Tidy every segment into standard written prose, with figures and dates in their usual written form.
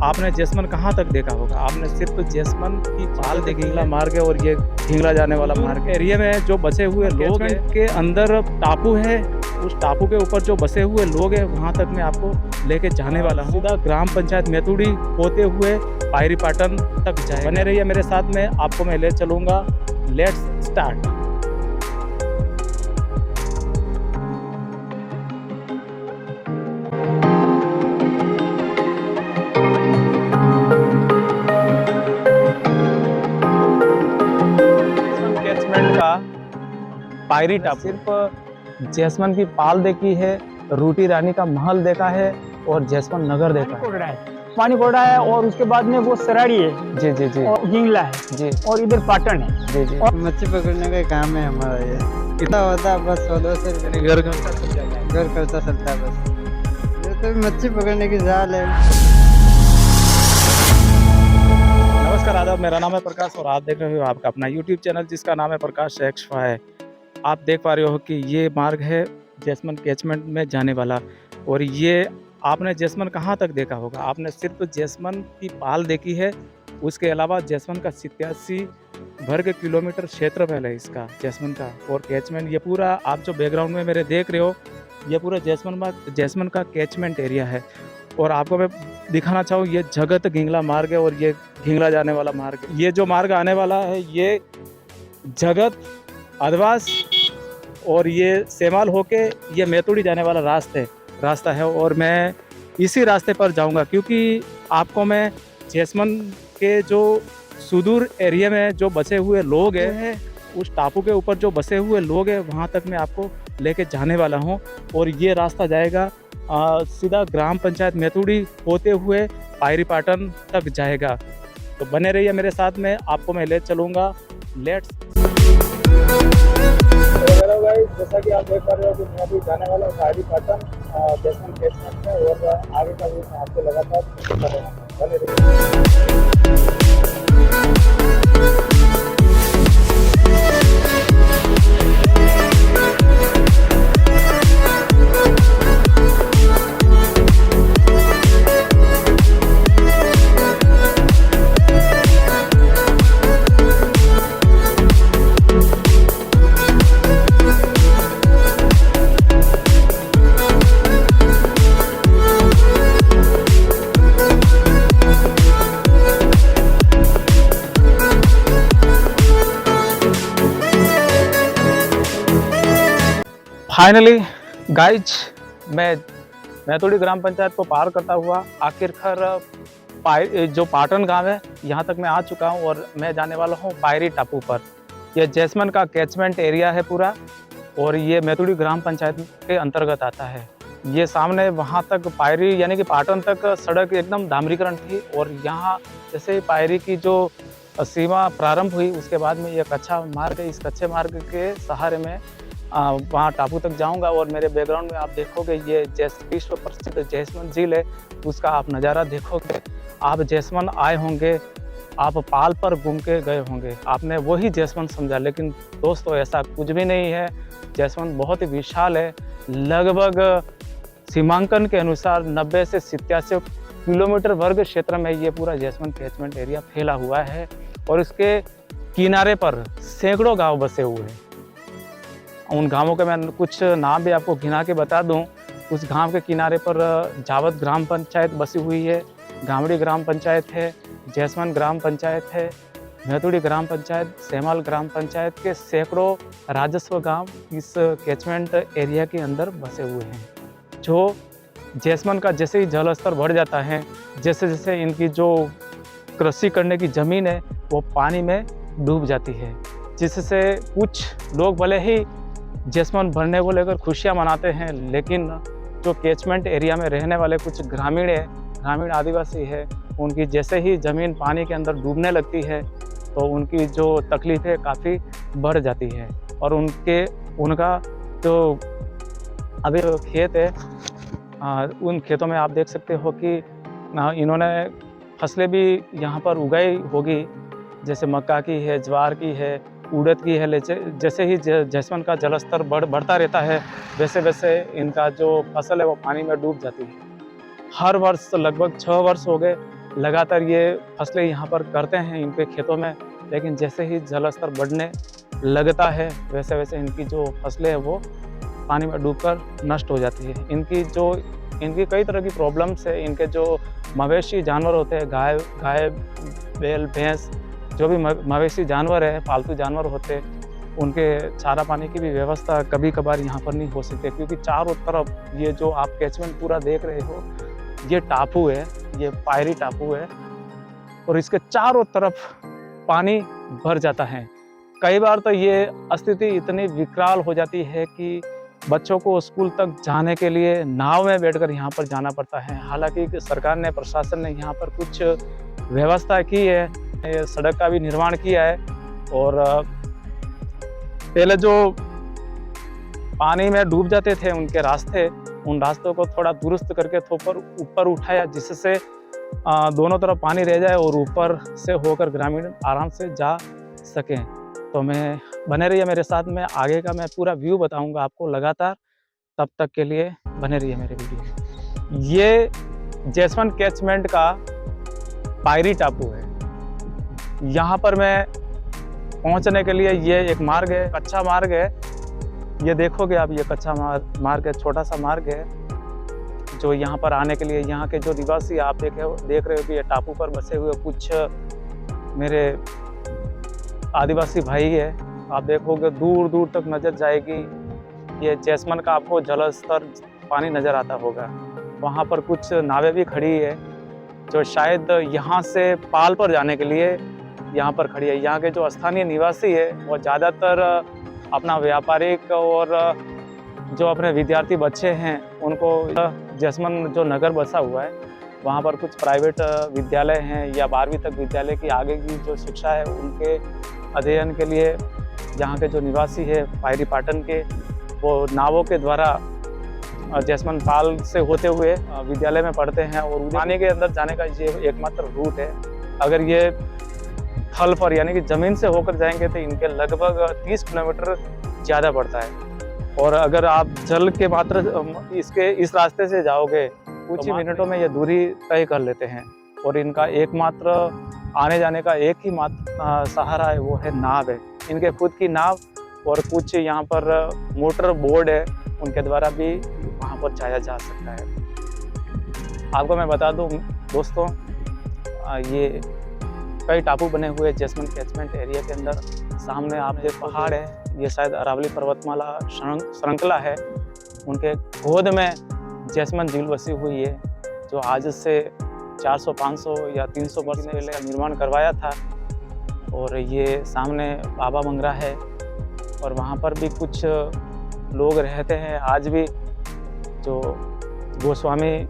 आपने जैसमन कहाँ तक देखा होगा? आपने सिर्फ जैसमन की पाल देखी, घिंगला मार्ग है और ये घिंगला जाने वाला मार्ग है। एरिया में जो बसे हुए लोग हैं के अंदर टापू है, उस टापू के ऊपर जो बसे हुए लोग हैं वहाँ तक मैं आपको लेके जाने वाला हूँ। सीधा ग्राम पंचायत मेतुड़ी होते हुए पायरीपाटन तक जाए। बने रहिए मेरे साथ में, आपको मैं ले चलूँगा। Let's start. कैचमेंट का पायरी टापू, सिर्फ जैसमन की पाल देखी है, रूटी रानी का महल देखा है और जैसमन नगर देखा है। पानी कोड़ा है और उसके बाद में वो सराड़ी है जी जी जी और घिंगला है जी और इधर पाटन है। जी जी। मच्छी पकड़ने का काम है हमारा, ये कितना होता है बस 100 से घर खर्चा चल जाता है। घर खर्चा चलता है बस। ये तो मच्छी पकड़ने की जाल है। नमस्कार, आदाब। मेरा नाम है प्रकाश और आप देख रहे हो आपका अपना YouTube चैनल जिसका नाम है प्रकाश एक्सफा है। आप देख पा रहे हो कि ये मार्ग है जैसमन कैचमेंट में जाने वाला। और ये आपने जैसमन कहाँ तक देखा होगा? आपने सिर्फ जैसमन की पाल देखी है, उसके अलावा जैसमन का 87 वर्ग किलोमीटर क्षेत्रफल है इसका जैसमन का। और कैचमेंट ये पूरा आप जो बैकग्राउंड में मेरे देख रहे हो, ये पूरा जैसमन का कैचमेंट एरिया है। और आपको मैं दिखाना चाहूँ, ये जगत घिंगला मार्ग है और ये घिंगला जाने वाला मार्ग है। ये जो मार्ग आने वाला है ये जगत, अधवास और ये सेमाल होके ये मेतुड़ी जाने वाला रास्ता है। और मैं इसी रास्ते पर जाऊंगा क्योंकि आपको मैं जैसमन के जो सुदूर एरिया में जो बसे हुए लोग हैं, उस टापू के ऊपर जो बसे हुए लोग हैं वहाँ तक मैं आपको लेके जाने वाला हूँ। और ये रास्ता जाएगा सीधा ग्राम पंचायत मेतुड़ी होते हुए पायरीपाटन तक जाएगा। तो बने रहिए मेरे साथ में, आपको मैं ले चलूँगा। लेट्स। हेलो गाइस, जैसा कि आप देख पा रहे हो कि मैं अभी जाने वाला हूँ पायरीपाटन जैसमन कैचमेंट में। और आगे का भी मैं आपको लगातार कर रहा हूँ। बने रहिए। फाइनली गाइज, मैं मेतुड़ी ग्राम पंचायत को पार करता हुआ आखिरकार जो पाटन गांव है यहाँ तक मैं आ चुका हूँ। और मैं जाने वाला हूँ पायरी टापू पर। यह जैसमन का कैचमेंट एरिया है पूरा और ये मेतुड़ी ग्राम पंचायत के अंतर्गत आता है। ये सामने वहाँ तक पायरी यानी कि पाटन तक सड़क एकदम डामरीकरण थी। और यहाँ जैसे पायरी की जो सीमा प्रारंभ हुई उसके बाद में ये कच्चा मार्ग है। इस कच्चे मार्ग के सहारे में वहाँ टापू तक जाऊंगा। और मेरे बैकग्राउंड में आप देखोगे ये विश्व प्रसिद्ध जैसमन झील है, उसका आप नज़ारा देखोगे। आप जैसमन आए होंगे, आप पाल पर घूम के गए होंगे, आपने वही जैसमन समझा, लेकिन दोस्तों ऐसा कुछ भी नहीं है। जैसमन बहुत ही विशाल है। लगभग सीमांकन के अनुसार 90 से 87 किलोमीटर वर्ग क्षेत्र में ये पूरा जैसमन कैचमेंट एरिया फैला हुआ है। और इसके किनारे पर सैकड़ों गाँव बसे हुए हैं। उन गांवों के मैं कुछ नाम भी आपको गिना के बता दूं। उस गांव के किनारे पर जावत ग्राम पंचायत बसी हुई है, गामड़ी ग्राम पंचायत है, जैसमन ग्राम पंचायत है, मेतुड़ी ग्राम पंचायत, सेमाल ग्राम पंचायत के सैकड़ों राजस्व गांव इस कैचमेंट एरिया के अंदर बसे हुए हैं। जो जैसमन का जैसे ही जल स्तर बढ़ जाता है, जैसे जैसे इनकी जो कृषि करने की ज़मीन है वो पानी में डूब जाती है, जिससे कुछ लोग भले ही जैसमन भरने को लेकर खुशियां मनाते हैं, लेकिन जो कैचमेंट एरिया में रहने वाले कुछ ग्रामीण आदिवासी है, उनकी जैसे ही ज़मीन पानी के अंदर डूबने लगती है तो उनकी जो तकलीफ़ें काफ़ी बढ़ जाती है। और उनका जो अभी खेत है, उन खेतों में आप देख सकते हो कि इन्होंने फसलें भी यहाँ पर उगाई होगी, जैसे मक्का की है, ज्वार की है, उड़द की है। जैसे ही जैसमन का जलस्तर बढ़ता रहता है वैसे वैसे इनका जो फसल है वो पानी में डूब जाती है। हर वर्ष लगभग 6 वर्ष हो गए लगातार ये फसलें यहाँ पर करते हैं इनके खेतों में, लेकिन जैसे ही जल स्तर बढ़ने लगता है वैसे वैसे इनकी जो फसलें हैं वो पानी में डूबकर नष्ट हो जाती है। इनकी कई तरह की प्रॉब्लम्स है। इनके जो मवेशी जानवर होते हैं, गाय बैल भैंस, जो भी मवेशी जानवर है, पालतू जानवर होते हैं, उनके चारा पानी की भी व्यवस्था कभी कभार यहाँ पर नहीं हो सकती, क्योंकि चारों तरफ ये जो आप कैचमेंट पूरा देख रहे हो, ये टापू है, ये पायरी टापू है और इसके चारों तरफ पानी भर जाता है। कई बार तो ये स्थिति इतनी विकराल हो जाती है कि बच्चों को स्कूल तक जाने के लिए नाव में बैठकर यहाँ पर जाना पड़ता है। हालांकि सरकार ने, प्रशासन ने यहाँ पर कुछ व्यवस्था की है, सड़क का भी निर्माण किया है और पहले जो पानी में डूब जाते थे उनके रास्ते, उन रास्तों को थोड़ा दुरुस्त करके ऊपर उठाया, जिससे दोनों तरफ पानी रह जाए और ऊपर से होकर ग्रामीण आराम से जा सकें। तो मैं बने रहिए मेरे साथ में, आगे का मैं पूरा व्यू बताऊंगा आपको लगातार, तब तक के लिए बने रहिए मेरे वीडियो। ये जसवंत कैचमेंट का पायरी टापू है। यहाँ पर मैं पहुँचने के लिए ये एक मार्ग है, कच्चा मार्ग है, ये देखोगे आप, ये कच्चा मार्ग है, छोटा सा मार्ग है जो यहाँ पर आने के लिए, यहाँ के जो निवासी आप देख रहे हो कि ये टापू पर बसे हुए कुछ मेरे आदिवासी भाई है। आप देखोगे दूर दूर तक नजर जाएगी, ये जैसमन का आपको जल स्तर पानी नजर आता होगा। वहाँ पर कुछ नावें भी खड़ी है जो शायद यहाँ से पाल पर जाने के लिए यहाँ पर खड़ी है। यहाँ के जो स्थानीय निवासी है वो ज़्यादातर अपना व्यापारिक और जो अपने विद्यार्थी बच्चे हैं उनको, जसमन जो नगर बसा हुआ है वहाँ पर कुछ प्राइवेट विद्यालय हैं या 12वीं तक विद्यालय की आगे की जो शिक्षा है उनके अध्ययन के लिए यहाँ के जो निवासी है पायरी पाटन के, वो नावों के द्वारा जसमन पाल से होते हुए विद्यालय में पढ़ते हैं और पानी के अंदर जाने का ये एकमात्र रूट है। अगर ये थल पर यानी कि ज़मीन से होकर जाएंगे तो इनके लगभग 30 किलोमीटर ज़्यादा पड़ता है, और अगर आप जल के मात्र इस रास्ते से जाओगे कुछ ही मिनटों में ये दूरी तय कर लेते हैं। और इनका एकमात्र आने जाने का एक ही मात्र सहारा है, वो है नाव है। इनके खुद की नाव और कुछ यहाँ पर मोटर बोर्ड है, उनके द्वारा भी वहाँ पर जाया जा सकता है। आपको मैं बता दूँ दोस्तों, ये कई टापू बने हुए जसमन कैचमेंट एरिया के अंदर। सामने आप जो पहाड़ है, ये शायद अरावली पर्वतमाला श्रृंखला है, उनके गोद में जसमन झील बसी हुई है, जो आज से 400, 500 या 300 वर्ष पहले निर्माण करवाया था। और ये सामने बाबा मंगरा है और वहाँ पर भी कुछ लोग रहते हैं आज भी, जो गोस्वामी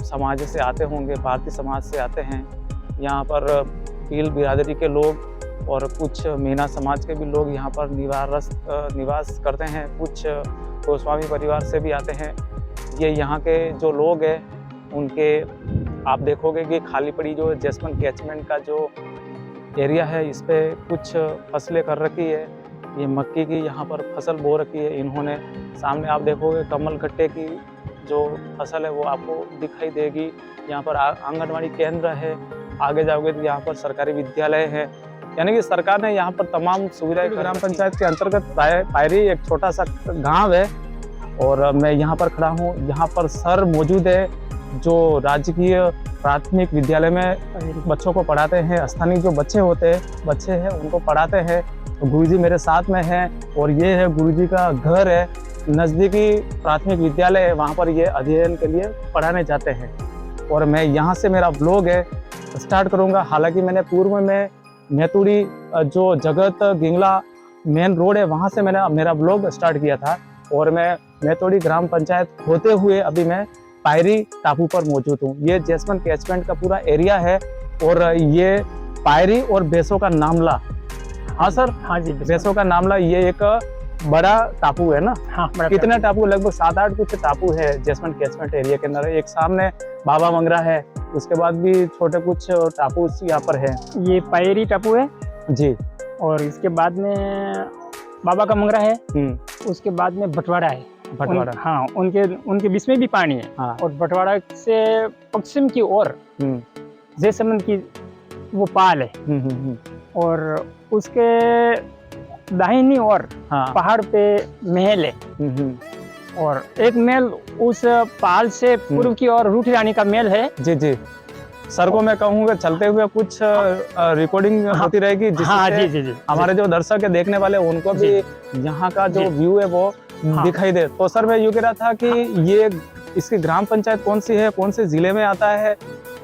समाज से आते होंगे, भारतीय समाज से आते हैं। यहाँ पर भील बिरादरी के लोग और कुछ मीना समाज के भी लोग यहाँ पर निवास करते हैं, कुछ गोस्वामी परिवार से भी आते हैं। ये यहाँ के जो लोग हैं उनके, आप देखोगे कि खाली पड़ी जो जसमन कैचमेंट का जो एरिया है, इस पे कुछ फसलें कर रखी है। ये मक्की की यहाँ पर फसल बो रखी है इन्होंने। सामने आप देखोगे कमल गट्टे की जो फसल है वो आपको दिखाई देगी। यहाँ पर आंगनवाड़ी केंद्र है, आगे जाओगे तो यहाँ पर सरकारी विद्यालय है। यानी कि सरकार ने यहाँ पर तमाम सुविधाएं। ग्राम पंचायत के अंतर्गत पायरी एक छोटा सा गांव है और मैं यहाँ पर खड़ा हूँ। यहाँ पर सर मौजूद है जो राजकीय प्राथमिक विद्यालय में बच्चों को पढ़ाते हैं। स्थानीय जो बच्चे हैं उनको पढ़ाते हैं। गुरुजी मेरे साथ में हैं और ये है गुरुजी का घर है, नज़दीकी प्राथमिक विद्यालय है, वहाँ पर ये अध्ययन के लिए पढ़ाने जाते हैं। और मैं यहाँ से मेरा ब्लॉग है स्टार्ट करूँगा। हालांकि मैंने पूर्व में मैतुड़ी जो जगत गिंगला मेन रोड है वहाँ से मैंने मेरा ब्लॉग स्टार्ट किया था और मैं मैतुड़ी ग्राम पंचायत होते हुए अभी मैं पायरी टापू पर मौजूद हूँ। ये जसमन कैचमेंट का पूरा एरिया है और ये पायरी और बेसो का नामला, हाँ सर, हाँ जी, बेसो का नामला, ये एक बड़ा टापू है ना? हाँ, कितने टापू? लगभग 7-8 कुछ टापू है जसमन कैचमेंट एरिया के अंदर। एक सामने बाबा मंगरा है, उसके बाद भी छोटे कुछ टापू यहाँ पर है। ये पायरी टापू है जी, और इसके बाद में बाबा का मंगरा है, उसके बाद में बटवाड़ा है। बटवाड़ा, हाँ, उनके बीच में भी पानी है। हाँ। और बटवाड़ा से पश्चिम की ओर जैसमंद की वो पाल है, और उसके दाहिनी ओर हाँ। पहाड़ पे महल है, और एक महल उस पाल से पूर्व की ओर रूठी रानी का महल है। जी जी सर को मैं कहूँगा चलते हुए कुछ रिकॉर्डिंग होती रहेगी, हाँ जी जिससे जी जी हमारे जो दर्शक है देखने वाले उनको भी यहाँ का जो जी। व्यू है वो दिखाई दे। तो सर मैं यूँ कह रहा था कि ये इसकी ग्राम पंचायत कौन सी है, कौन से जिले में आता है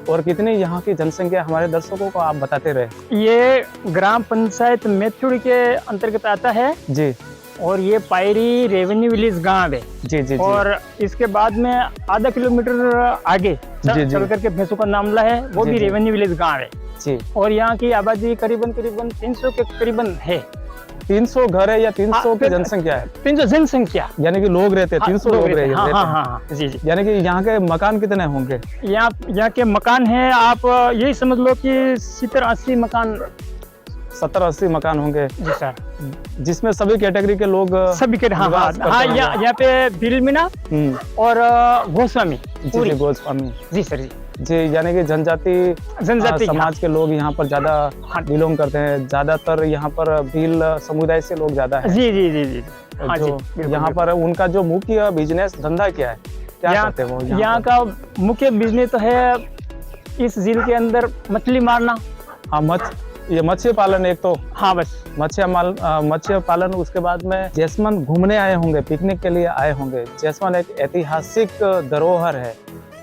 और कितनी यहाँ की जनसंख्या हमारे दर्शकों को आप बताते रहे। ये ग्राम पंचायत मैथुड़ के अंतर्गत आता है, जी और ये पायरी रेवेन्यू विलेज गांव है। जी जी और इसके बाद में आधा किलोमीटर आगे जी। चल करके भैंसों का नामला है, वो जी भी जी। रेवेन्यू विलेज गांव है। जी। और यहाँ की आबादी करीबन 300 के करीबन है। 300 घर है या 300 की हाँ, जनसंख्या है? 300 जनसंख्या, यानी कि लोग रहते हैं, 300 लोग रहते हाँ हैं। हाँ हाँ जी जी। यानी कि यहाँ के मकान कितने होंगे? यहाँ के मकान हैं, आप यही समझ लो कि 70-80 मकान, 70-80 मकान होंगे, जी सर, जिसमें सभी कैटेगरी के लोग सभी के। हाँ हाँ निवास करते हाँ, होंगे। यहाँ पे बिलमीना और गोस्वामी जी पूरी। जी गोस्वामी जी सर जी। जी, यानी कि जनजाति समाज के लोग यहाँ पर ज्यादा बिलोंग करते हैं। ज्यादातर यहाँ पर भील समुदाय से लोग ज्यादा है। जी जी जी जी। हाँ जी, जो बिल्कुल, यहाँ पर उनका जो मुख्य बिजनेस धंधा क्या है, क्या करते हैं वो यहाँ का मुख्य बिजनेस तो है इस झील के अंदर मछली मारना। हाँ, ये मत्स्य पालन एक तो। हाँ बस मत्स्य पालन। उसके बाद में जैसमंद घूमने आए होंगे, पिकनिक के लिए आए होंगे। जैसमंद एक ऐतिहासिक धरोहर है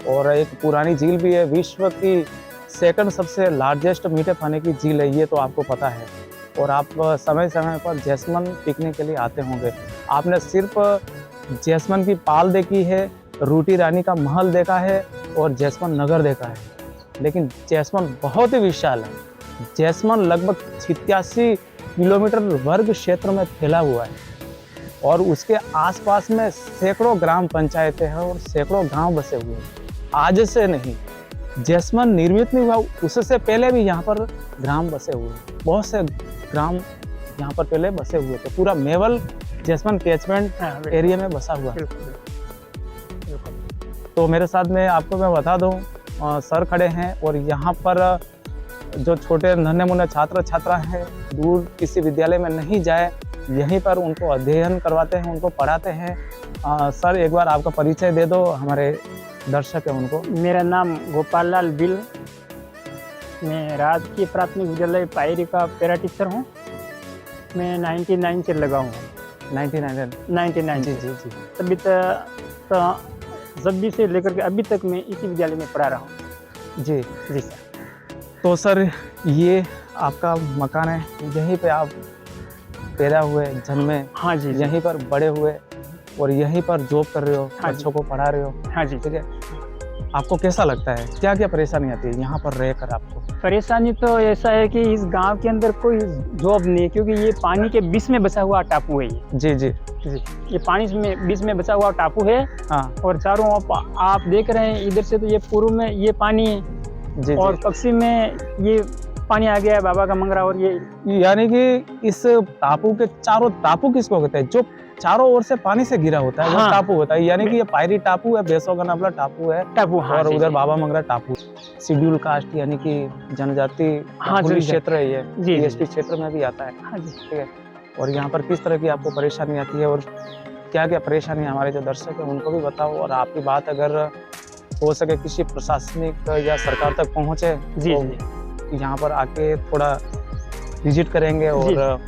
और एक पुरानी झील भी है। विश्व की सेकंड सबसे लार्जेस्ट मीठे पानी की झील है, ये तो आपको पता है। और आप समय समय पर जैसमंद पिकनिक के लिए आते होंगे। आपने सिर्फ जैसमंद की पाल देखी है, रूठी रानी का महल देखा है और जैसमंद नगर देखा है, लेकिन जैसमंद बहुत ही विशाल है। जैसमंद लगभग 87 किलोमीटर वर्ग क्षेत्र में फैला हुआ है और उसके आसपास में सैकड़ों ग्राम पंचायतें हैं और सैकड़ों गांव बसे हुए हैं। आज से नहीं, जैसमंद निर्मित नहीं हुआ उससे पहले भी यहाँ पर ग्राम बसे हुए हैं। बहुत से ग्राम यहाँ पर पहले बसे हुए थे। पूरा मेवल जैसमंद कैचमेंट एरिया में बसा हुआ है। तो मेरे साथ में आपको मैं बता दूं, सर खड़े हैं और यहाँ पर जो छोटे नन्हे मुन्ने छात्र छात्रा हैं, दूर किसी विद्यालय में नहीं जाए, यहीं पर उनको अध्ययन करवाते हैं, उनको पढ़ाते हैं। सर एक बार आपका परिचय दे दो, हमारे दर्शक है उनको। मेरा नाम गोपाल लाल बिल, मैं राजकीय प्राथमिक विद्यालय पायरी का पैरा टीचर हूँ। मैं 99 से लगा हूँ। 99 जी जी जी। तभी जब से लेकर के अभी तक मैं इसी विद्यालय में पढ़ा रहा हूँ। जी जी सर। तो सर ये आपका मकान है, यहीं पे आप पैदा हुए, जन्मे, हाँ जी, यहीं पर बड़े हुए और यहीं पर जॉब कर रहे हो, हाँ बच्चों को पढ़ा रहे हो। हाँ जी। ठीक है, आपको कैसा लगता है, क्या क्या परेशानी आती है यहाँ पर रहकर आपको? परेशानी तो ऐसा है कि इस गांव के अंदर कोई जॉब नहीं है, क्योंकि ये पानी के बीच में बसा हुआ टापू है। जी जी जी, ये पानी में बीच में बसा हुआ टापू है। हाँ और चारों आप देख रहे हैं, इधर से तो ये पूर्व में ये पानी है जी और जी। पश्चिम में ये पानी आ गया है बाबा का मंगरा। और ये यानी कि इस टापू के चारों, टापू किसको कहते हैं, जो चारों ओर से पानी से घिरा होता है, वो हाँ। टापू होता है। यानी कि ये पायरी टापू है, भैंसों का नामला टापू है, टापू। हाँ और जी, उधर जी। बाबा मंगरा टापू। शेड्यूल कास्ट यानी कि जनजाति हाँ, पूरी जी, क्षेत्र है ये, जी, जी, DSP क्षेत्र में भी आता है। हाँ जी। ठीक है, और यहाँ पर किस तरह की आपको परेशानी आती है और क्या क्या परेशानी हमारे जो दर्शक है उनको भी बताओ। और आपकी बात अगर हो सके किसी प्रशासनिक या सरकार तक पहुँचे जी तो जी। यहाँ पर आके थोड़ा विजिट करेंगे और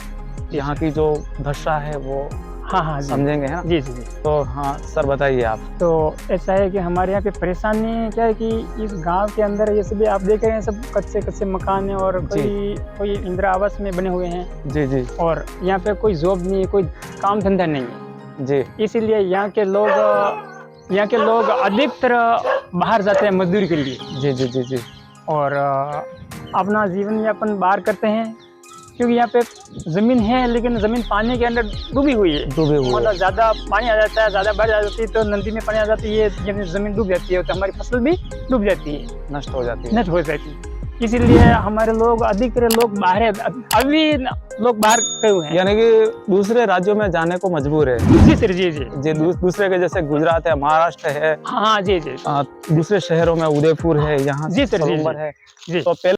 यहाँ की जो दशा है वो हाँ हाँ जी। समझेंगे, है ना? जी जी जी। तो हाँ सर बताइए आप। तो ऐसा है कि हमारे यहाँ पे परेशानी क्या है कि इस गांव के अंदर ये सभी आप देख रहे हैं, सब कच्चे कच्चे मकान है और कोई इंदिरा आवास में बने हुए हैं। जी जी और यहाँ पे कोई जॉब नहीं है, कोई काम धंधा नहीं है। जी। इसीलिए यहाँ के लोग अधिकतर बाहर जाते हैं मजदूरी के लिए। जी जी जी जी। और अपना जीवन यापन बाहर करते हैं, क्योंकि यहाँ पे जमीन है लेकिन जमीन पानी के अंदर डूबी हुई है। मतलब ज़्यादा पानी आ जाता है, ज़्यादा बाढ़ आ जाती है तो नदी में पानी आ जाती है, जमीन डूब जाती है तो हमारी फसल भी डूब जाती है, नष्ट हो जाती है। नष्ट हो जाती है। इसीलिए हमारे लोग अधिक लोग बाहर अभी लोग बाहर गए हुए हैं। यानी कि दूसरे राज्यों में जाने को मजबूर है। जी सर, जी जी जी दूसरे के जैसे गुजरात है, महाराष्ट्र है, हाँ जी जी दूसरे शहरों में उदयपुर है, यहाँ जी सर, जी सरोवर है। जी। तो पहले